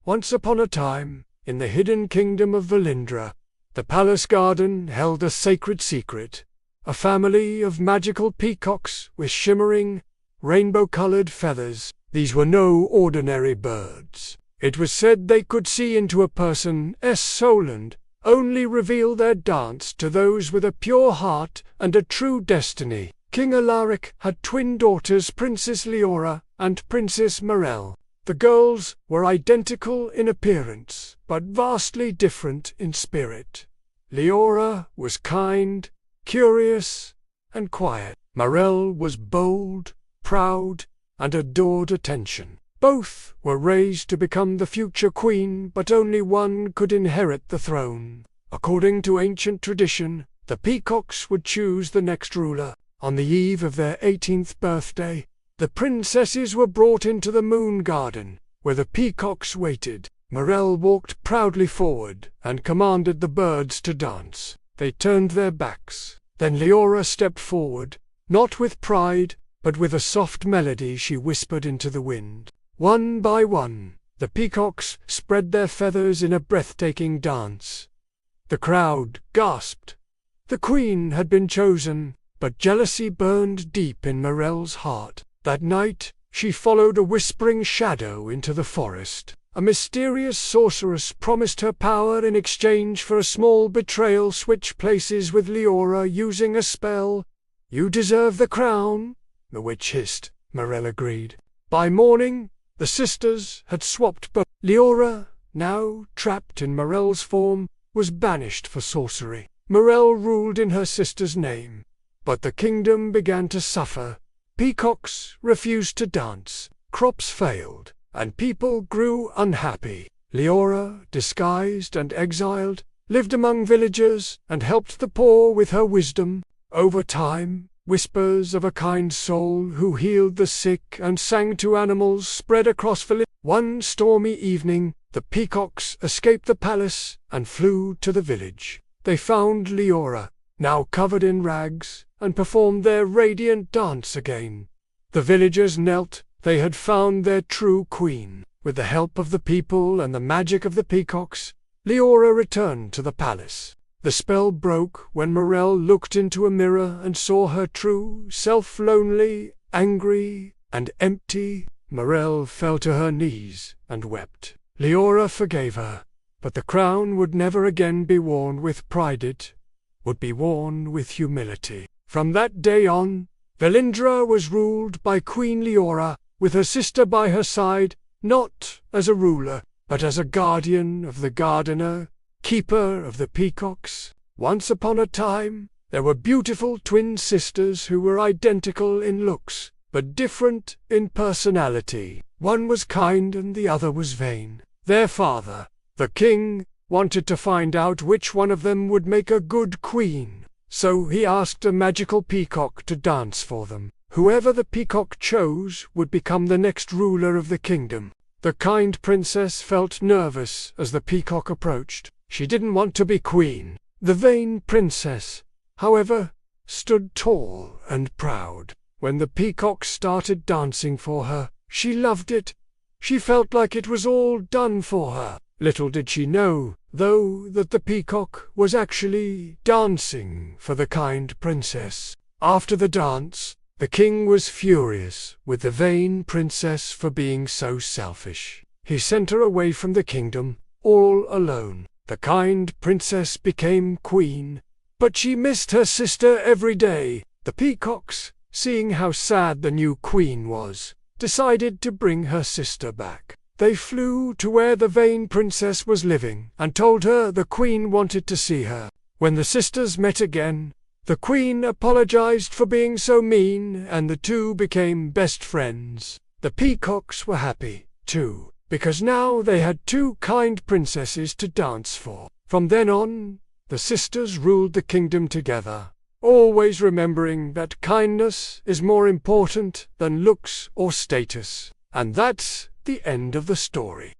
Once upon a time, in the hidden kingdom of Valindra, the palace garden held a sacred secret. A family of magical peacocks with shimmering, rainbow-colored feathers. These were no ordinary birds. It was said they could see into a person's soul and only reveal their dance to those with a pure heart and a true destiny. King Alaric had twin daughters, Princess Liora and Princess Mirelle. The girls were identical in appearance, but vastly different in spirit. Liora was kind, curious, and quiet. Mirelle was bold, proud, and adored attention. Both were raised to become the future queen, but only one could inherit the throne. According to ancient tradition, the Peacocks would choose the next ruler. On the eve of their 18th birthday, the princesses were brought into the moon garden, where the peacocks waited. Mirelle walked proudly forward and commanded the birds to dance. They turned their backs. Then Liora stepped forward, not with pride, but with a soft melody she whispered into the wind. One by one, the peacocks spread their feathers in a breathtaking dance. The crowd gasped. The queen had been chosen, but jealousy burned deep in Mirelle's heart. That night, she followed a whispering shadow into the forest. A mysterious sorceress promised her power in exchange for a small betrayal. Switch places with Liora using a spell. "You deserve the crown," the witch hissed. Mirelle agreed. By morning, the sisters had swapped, but Liora, now trapped in Mirelle's form, was banished for sorcery. Mirelle ruled in her sister's name, but the kingdom began to suffer. Peacocks refused to dance, crops failed, and people grew unhappy. Liora, disguised and exiled, lived among villagers and helped the poor with her wisdom. Over time, whispers of a kind soul who healed the sick and sang to animals spread across village. One stormy evening, the peacocks escaped the palace and flew to the village. They found Liora, now covered in rags, and performed their radiant dance again. The villagers knelt. They had found their true queen. With the help of the people and the magic of the peacocks, Liora returned to the palace. The spell broke when Mirelle looked into a mirror and saw her true self, lonely, angry, and empty. Mirelle fell to her knees and wept. Liora forgave her, but the crown would never again be worn with pride. It would be worn with humility. From that day on, Valindra was ruled by Queen Liora, with her sister by her side, not as a ruler, but as a guardian of the gardener, keeper of the peacocks. Once upon a time, there were beautiful twin sisters who were identical in looks, but different in personality. One was kind and the other was vain. Their father, the king, wanted to find out which one of them would make a good queen. So he asked a magical peacock to dance for them. Whoever the peacock chose would become the next ruler of the kingdom. The kind princess felt nervous as the peacock approached. She didn't want to be queen. The vain princess, however, stood tall and proud. When the peacock started dancing for her, she loved it. She felt like it was all done for her. Little did she know, though, that the peacock was actually dancing for the kind princess. After the dance, the king was furious with the vain princess for being so selfish. He sent her away from the kingdom, all alone. The kind princess became queen, but she missed her sister every day. The peacocks, seeing how sad the new queen was, decided to bring her sister back. They flew to where the vain princess was living and told her the queen wanted to see her. When the sisters met again, the queen apologized for being so mean and the two became best friends. The peacocks were happy, too, because now they had two kind princesses to dance for. From then on, the sisters ruled the kingdom together, always remembering that kindness is more important than looks or status. And that's the end of the story.